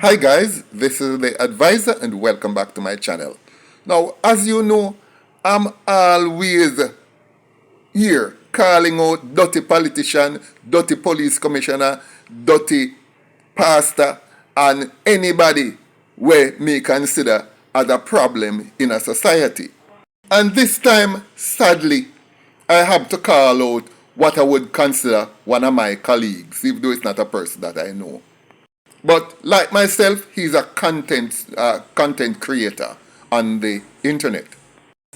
Hi guys, this is the advisor and welcome back to my channel. Now, as you know, I'm always here calling out dirty politician, dirty police commissioner, dirty pastor, and anybody where me consider as a problem in a society. And this time, sadly, I have to call out what I would consider one of my colleagues, even though it's not a person that I know. But like myself, he's a content creator on the internet.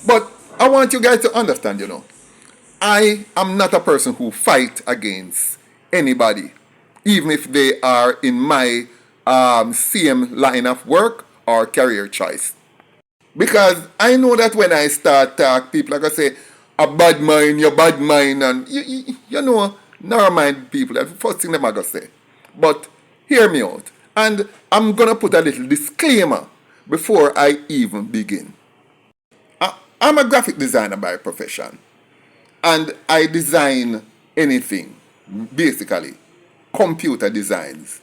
But I want you guys to understand, I am not a person who fight against anybody, even if they are in my same line of work or career choice. Because I know that when I start talk, people are going to say, a bad mind, your bad mind, and never mind people. That's the first thing them are going to say. But hear me out. And I'm going to put a little disclaimer before I even begin. I'm a graphic designer by profession. And I design anything, basically, computer designs.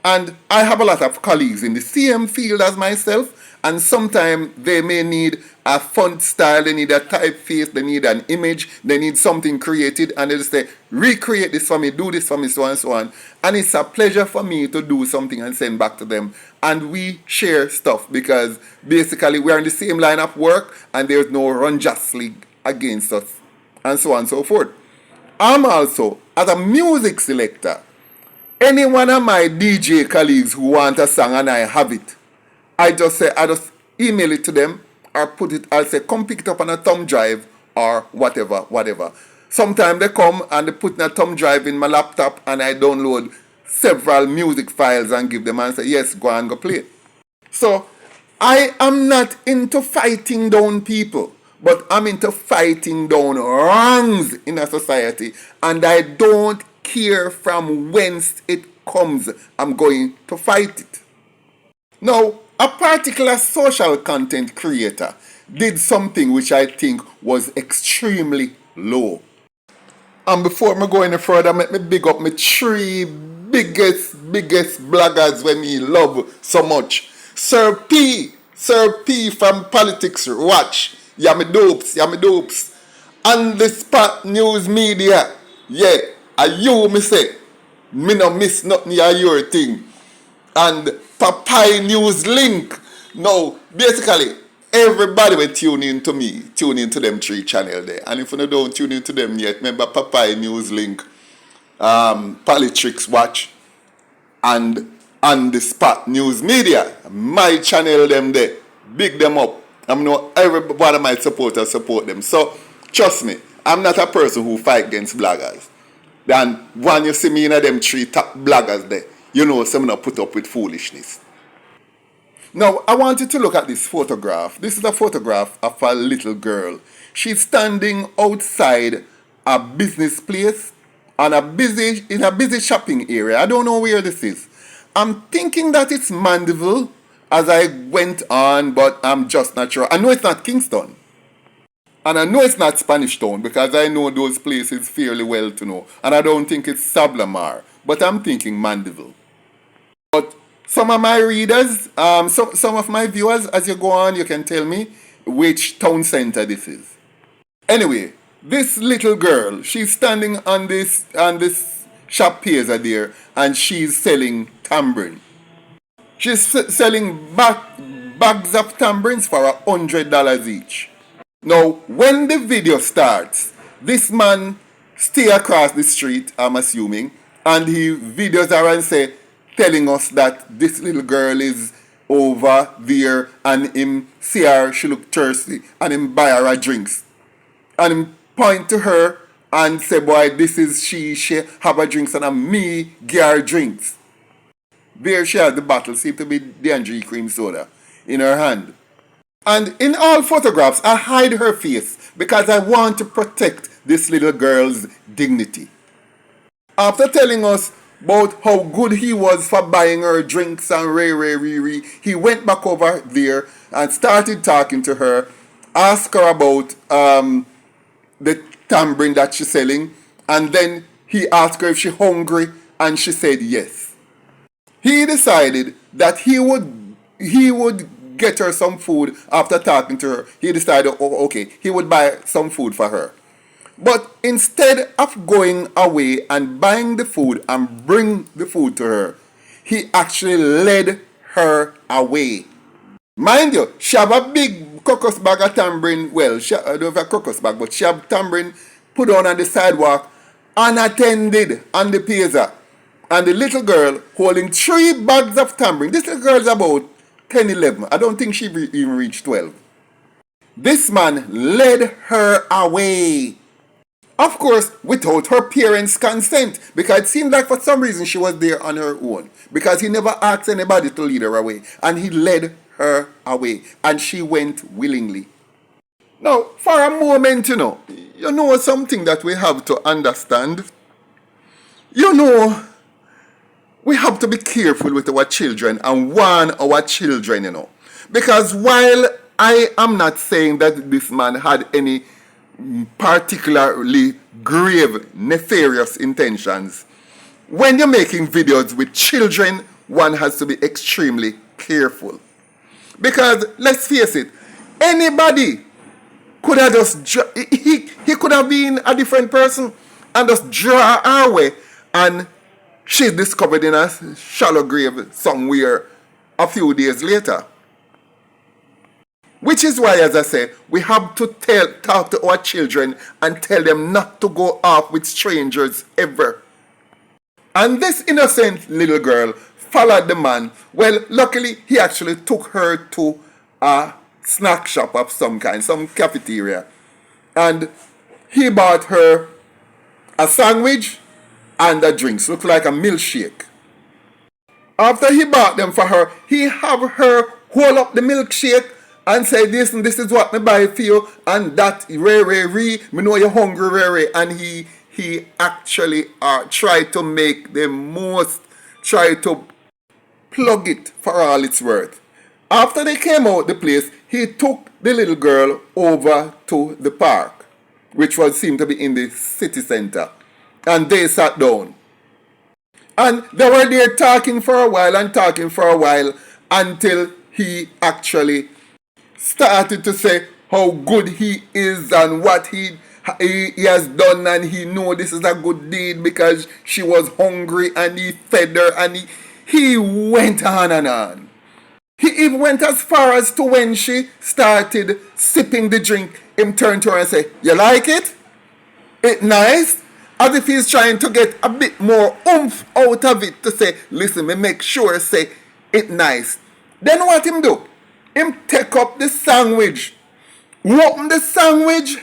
And I have a lot of colleagues in the same field as myself, and sometimes they may need a font style, they need a typeface, they need an image, they need something created, and they just say, recreate this for me, do this for me, so on and so on. And it's a pleasure for me to do something and send back to them. And we share stuff because basically we're in the same line of work and there's no unjustly against us, and so on and so forth. I'm also, as a music selector, any one of my DJ colleagues who want a song and I have it, I just email it to them or I'll say, come pick it up on a thumb drive or whatever. Sometimes they come and they put in a thumb drive in my laptop and I download several music files and give them and say, yes, go and go play it. So I am not into fighting down people, but I'm into fighting down wrongs in a society, and I don't care from whence it comes. I'm going to fight it. Now, a particular social content creator did something which I think was extremely low. And before I go any further, let me big up my three biggest bloggers when me love so much. Sir P from Politics Watch. Yeah, me dopes. On the Spot News Media. Yeah, you me say. Me no miss nothing your thing. And Papai News Link. Now, basically, everybody will tune in to me, tune into them three channels there. And if you don't tune into them yet, remember Papai News Link, Politics Watch, and On the Spot News Media. My channel them there. Big them up. I know every one of my supporters support them. So, trust me, I'm not a person who fight against bloggers. Then, when you see me in them three top bloggers there, you know some not put up with foolishness. Now, I want you to look at this photograph. This is a photograph of a little girl. She's standing outside a business place in a busy shopping area. I don't know where this is. I'm thinking that it's Mandeville as I went on, but I'm just not sure. I know it's not Kingston. And I know it's not Spanish Town because I know those places fairly well to know. And I don't think it's Sablamar, but I'm thinking Mandeville. But some of my readers, some of my viewers, as you go on, you can tell me which town center this is. Anyway, this little girl, she's standing on this shop piazza there, and she's selling tambourine. She's selling bags of tambourines for $100 each. Now, when the video starts, this man stay across the street, I'm assuming, and he videos her and say, telling us that this little girl is over there and him see her, she look thirsty, and him buy her a drinks. And him point to her and say, boy, this is she have a drinks and me give her drinks. There she has the bottle, seems to be D&G cream soda in her hand. And in all photographs, I hide her face because I want to protect this little girl's dignity. After telling us about how good he was for buying her drinks and riri, he went back over there and started talking to her, asked her about the tambourine that she's selling, and then he asked her if she's hungry, and she said yes. he decided that he would get her some food after talking to her. He decided, oh, okay, he would buy some food for her. But instead of going away and buying the food and bring the food to her, he actually led her away. Mind you, she have a big crocus bag of tambourine. Well, I don't have a crocus bag, but she have tambourine put on the sidewalk, unattended on the pizza. And the little girl holding 3 bags of tambourine. This little girl is about 10, 11. I don't think she even reached 12. This man led her away. Of course, without her parents' consent, because it seemed like for some reason she was there on her own. Because he never asked anybody to lead her away. And he led her away. And she went willingly. Now, for a moment, you know something that we have to understand. We have to be careful with our children and warn our children. Because while I am not saying that this man had any particularly grave, nefarious intentions, when you're making videos with children, one has to be extremely careful. Because, let's face it, anybody could have he could have been a different person and just draw our way, and she's discovered in a shallow grave somewhere a few days later. Which is why, as I say, we have to talk to our children and tell them not to go off with strangers ever. And this innocent little girl followed the man. Well, luckily, he actually took her to a snack shop of some kind, some cafeteria. And he bought her a sandwich and a drink. Looked like a milkshake. After he bought them for her, he have her hold up the milkshake and say, this is what me buy for you, and that, me know you're hungry, and he actually tried to make the most, try to plug it for all it's worth. After they came out the place, he took the little girl over to the park, which seemed to be in the city center, and they sat down. And they were there talking for a while until he actually started to say how good he is and what he has done, and he know this is a good deed because she was hungry and he fed her, and he went on and on. He even went as far as to when she started sipping the drink, him turned to her and say, "You like it? It nice?" As if he's trying to get a bit more oomph out of it to say, listen, me make sure say it nice. Then what him do? Him take up the sandwich, open the sandwich,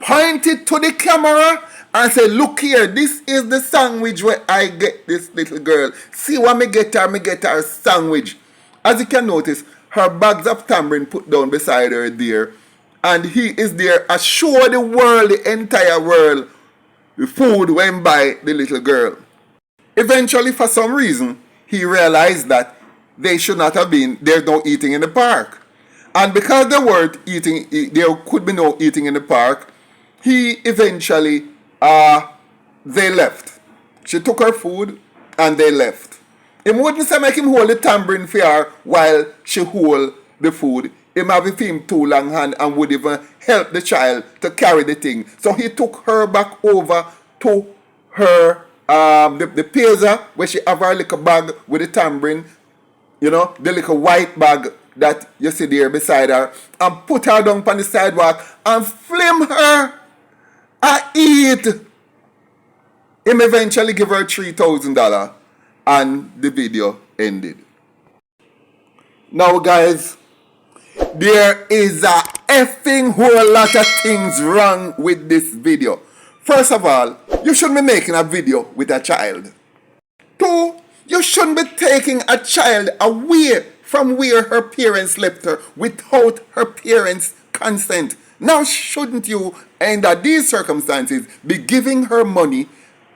point it to the camera and say, look here, this is the sandwich where I get this little girl. See what me get her sandwich. As you can notice, her bags of tambourine put down beside her there. And he is there to show the world, the entire world, the food went by the little girl. Eventually, for some reason, he realized that they should not have been, there's no eating in the park. And because they weren't eating, there could be no eating in the park, he eventually, they left. She took her food and they left. Him wouldn't say make him hold the tambourine for her while she hold the food. Him have him too long hand and would even help the child to carry the thing. So he took her back over to her, the pizza where she have her little bag with the tambourine, the little white bag that you see there beside her, and put her down on the sidewalk and flim her and eat. Him eventually give her $3,000 and the video ended. Now guys, there is a effing whole lot of things wrong with this video. First of all, you shouldn't be making a video with a child. 2, you shouldn't be taking a child away from where her parents left her without her parents' consent. Now shouldn't you, under these circumstances, be giving her money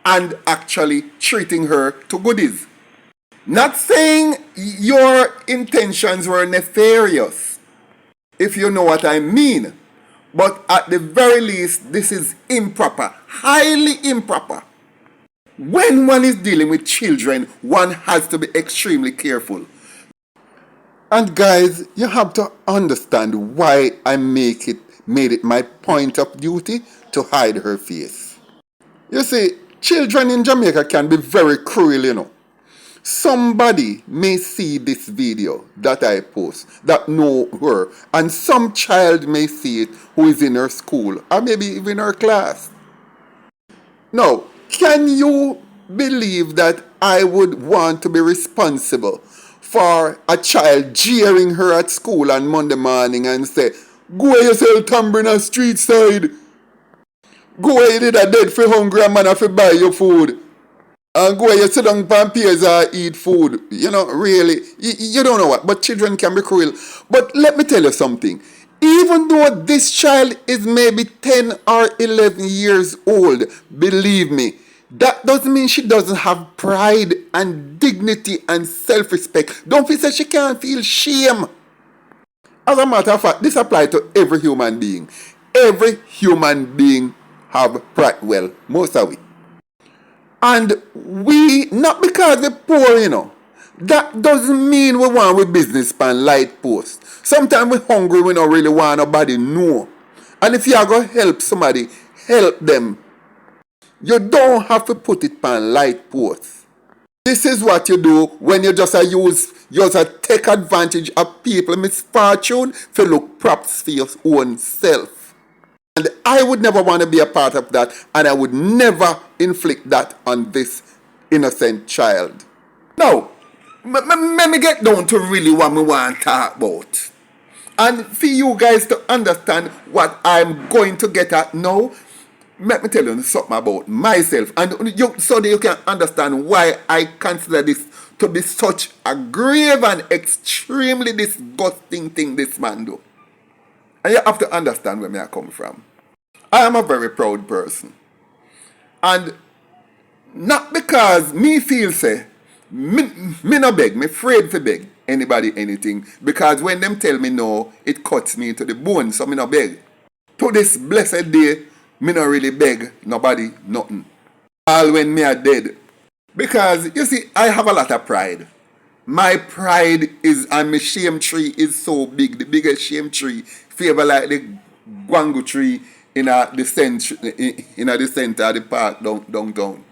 and actually treating her to goodies? Not saying your intentions were nefarious, if you know what I mean. But at the very least, this is improper, highly improper. When one is dealing with children, one has to be extremely careful. And guys, you have to understand why I made it my point of duty to hide her face. You see, children in Jamaica can be very cruel, you know. Somebody may see this video that I post that know her, and some child may see it who is in her school or maybe even her class. Now, can you believe that I would want to be responsible for a child jeering her at school on Monday morning and say, "Go where you sell tambourine on street side. Go where you did a dead for hungry and man have to buy your food. And go where you sit down on peers and eat food." You know, really, you don't know what. But children can be cruel. But let me tell you something. Even though this child is maybe 10 or 11 years old, believe me, that doesn't mean she doesn't have pride and dignity and self-respect. Don't feel that she can't feel shame. As a matter of fact, this applies to every human being. Every human being have pride. Well, most of it. And we, not because we're poor, you know, that doesn't mean we want we business pan light post. Sometimes we're hungry, we don't really want nobody know. And if you are going to help somebody, help them. You don't have to put it pan light post. This is what you do when you just take advantage of people misfortune to look props for your own self. And I would never want to be a part of that, and I would never inflict that on this innocent child. Now, let me get down to really what I want to talk about. And for you guys to understand what I'm going to get at now, let me tell you something about myself. And so that you can understand why I consider this to be such a grave and extremely disgusting thing this man do. And you have to understand where I come from. I am a very proud person. And not because me feel say, me no beg, me afraid to beg anybody anything. Because when them tell me no, it cuts me into the bone, so me no beg. To this blessed day, me no really beg nobody nothing. All when me are dead. Because, you see, I have a lot of pride. My pride is, and my shame tree is so big, the biggest shame tree, favor like the guangu tree in the center of the park downtown.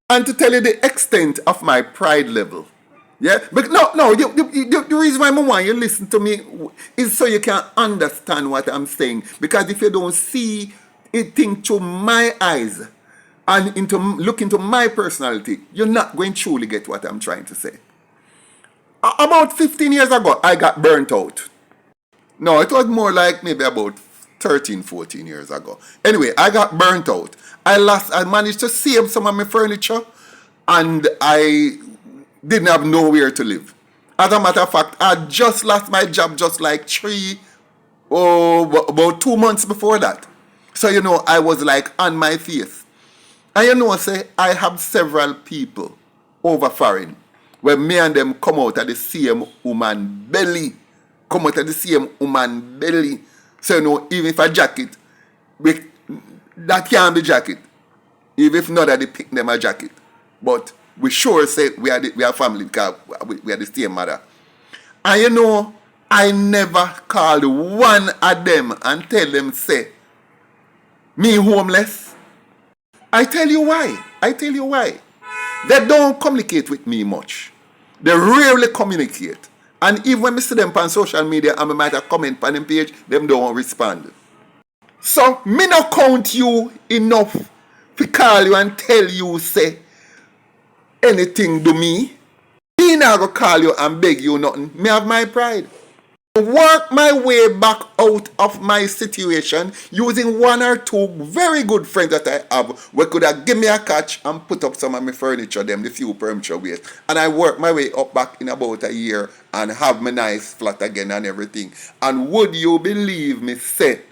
And to tell you the extent of my pride level. Yeah? But the reason why I want you to listen to me is so you can understand what I'm saying. Because if you don't see it through my eyes and look into my personality, you're not going to truly get what I'm trying to say. About 15 years ago, I got burnt out. No, it was more like maybe about 13, 14 years ago. Anyway, I got burnt out. I managed to save some of my furniture, and I didn't have nowhere to live. As a matter of fact, I just lost my job just like about 2 months before that. So, you know, I was like on my face. And you know, say, I have several people over foreign where me and them come out of the same woman belly. Come out of the same woman belly. So, you know, even if a jacket, that can't be jacket. Even if not that they pick them a jacket. But we sure say we are family because we are the same mother. And you know, I never called one of them and tell them, say, me homeless. I tell you why. They don't communicate with me much. They rarely communicate. And even when I see them on social media and I might have comment on them page, them don't respond. So, me not count you enough to call you and tell you, say, anything to me. Me not go call you and beg you nothing. Me have my pride. Work my way back out of my situation using one or two very good friends that I have who could have give me a catch and put up some of my furniture, them the few furniture waste. And I work my way up back in about a year and have my nice flat again and everything. And would you believe me say,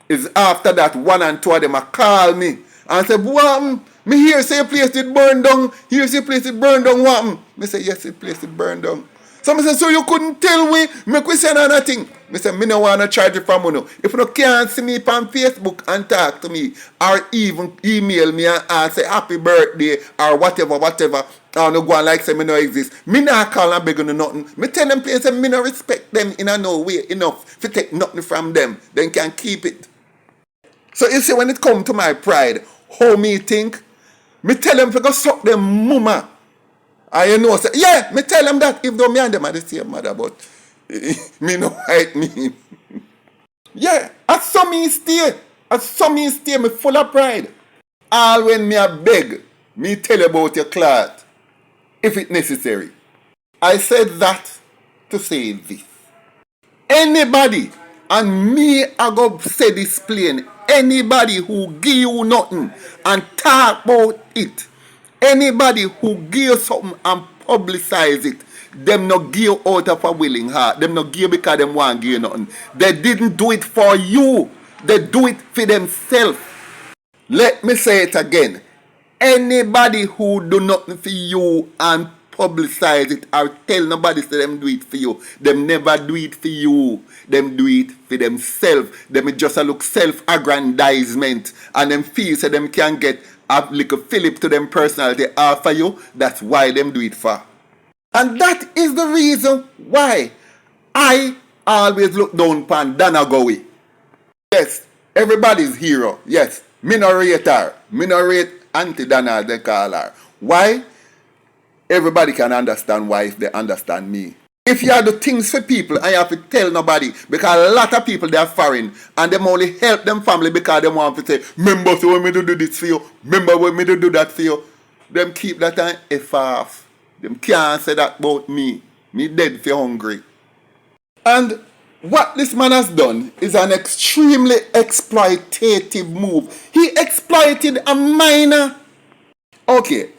is after that one and two of them a call me and say, "What? Me hear say your place it burned down. Hear say your place it burned down. What? Me say, yes, your place it burned down." So I say, so you couldn't tell make we say another thing. I say, me no want to charge you from you. If you can't see me on Facebook and talk to me, or even email me and say happy birthday, or whatever, or no go and like say me no exist, me not call and beg you nothing. Me tell them place say me no respect them in a no way enough to take nothing from them. Then can keep it. So you see, when it come to my pride, how me think, me tell them to go suck them mama. And you know, say, yeah, me tell them that if though me and them are the same mother, but me no white me. Yeah, I saw me stay. Me full of pride. All when me a beg, me tell you about your cloth, if it necessary. I said that to say this. Anybody, and me I go say this plain, anybody who give you nothing and talk about it, anybody who give you something and publicize it, them not give you out of a willing heart. Them not give you because them want to give you nothing. They didn't do it for you. They do it for themselves. Let me say it again. Anybody who do nothing for you and publicize it or tell nobody say them do it for you, them never do it for you. Them do it for themselves. Them just a look self-aggrandizement and them feel so them can get a little fillip to them personality after you. That's why them do it for. And that is the reason why I always look down upon Dana Gowie. Yes, everybody's hero. Yes, me no rate her. Me no rate Auntie Dana as they call her. Why? Everybody can understand why if they understand me. If you do things for people and you have to tell nobody, because a lot of people they are foreign and them only help them family because they want to say, remember so when me do this for you, remember when me do that for you. Them keep that and F off. Them can't say that about me. Me dead for hungry. And what this man has done is an extremely exploitative move. He exploited a minor. Okay,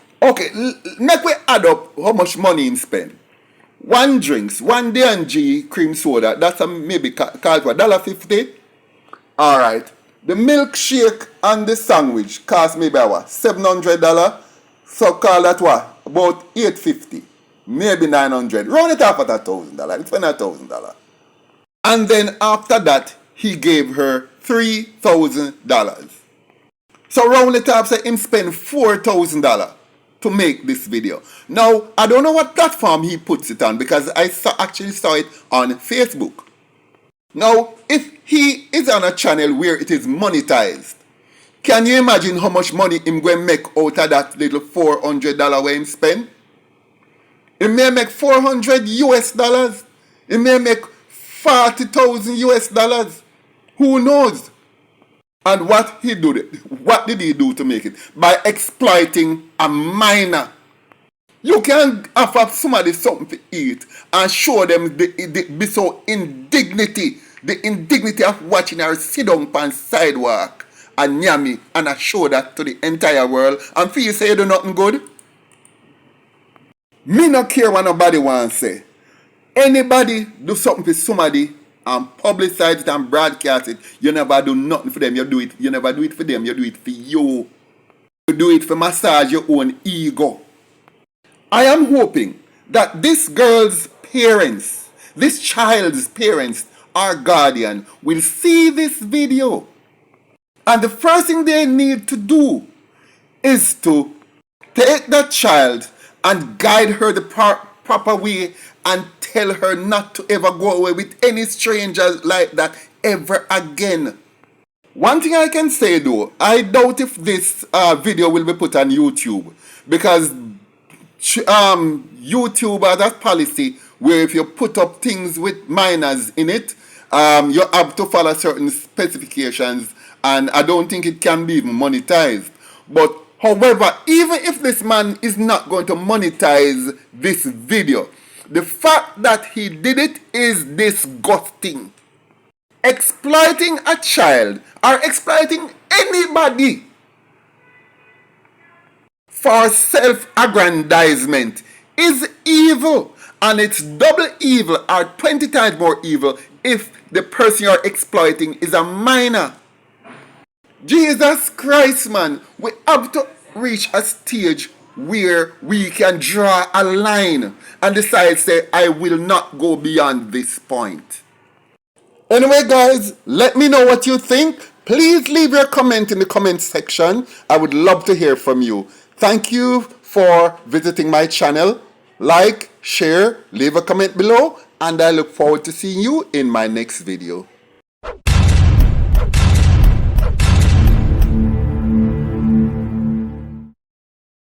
make we add up how much money he spent. One drinks, one D&G cream soda, that's maybe called for $1.50. Alright. The milkshake and the sandwich cost maybe what? $700. So call that what? About $850. Maybe $900. Round it off at $1,000. It's $1,000. And then after that, he gave her $3,000. So round it up, say him spend $4,000 to make this video. Now, I don't know what platform he puts it on because I actually saw it on Facebook. Now, if he is on a channel where it is monetized, can you imagine how much money him going to make out of that little $400 where him spend? He may make $400 US. He may make $40,000 US. Who knows? And what did he do to make it? By exploiting a minor. You can offer somebody something to eat and show them be so indignity. The indignity of watching her sit down on sidewalk and yummy and I show that to the entire world and feel say you do nothing good. Me not care what nobody wants to say. Anybody do something for somebody and publicize it and broadcast it, you never do nothing for them. You never do it for them, you do it for you. You do it for massage your own ego. I am hoping that this girl's parents, this child's parents or guardian will see this video. And the first thing they need to do is to take that child and guide her the proper way and tell her not to ever go away with any strangers like that ever again. One thing I can say though, I doubt if this video will be put on YouTube because YouTube has that policy where if you put up things with minors in it, you have to follow certain specifications and I don't think it can be even monetized. But however, even if this man is not going to monetize this video, the fact that he did it is disgusting. Exploiting a child or exploiting anybody for self-aggrandizement is evil. And it's double evil or 20 times more evil if the person you're exploiting is a minor. Jesus Christ, man, we have to reach a stage where we can draw a line and decide, say, I will not go beyond this point. Anyway, guys, let me know what you think. Please leave your comment in the comment section. I would love to hear from you. Thank you for visiting my channel. Like, share, leave a comment below, and I look forward to seeing you in my next video.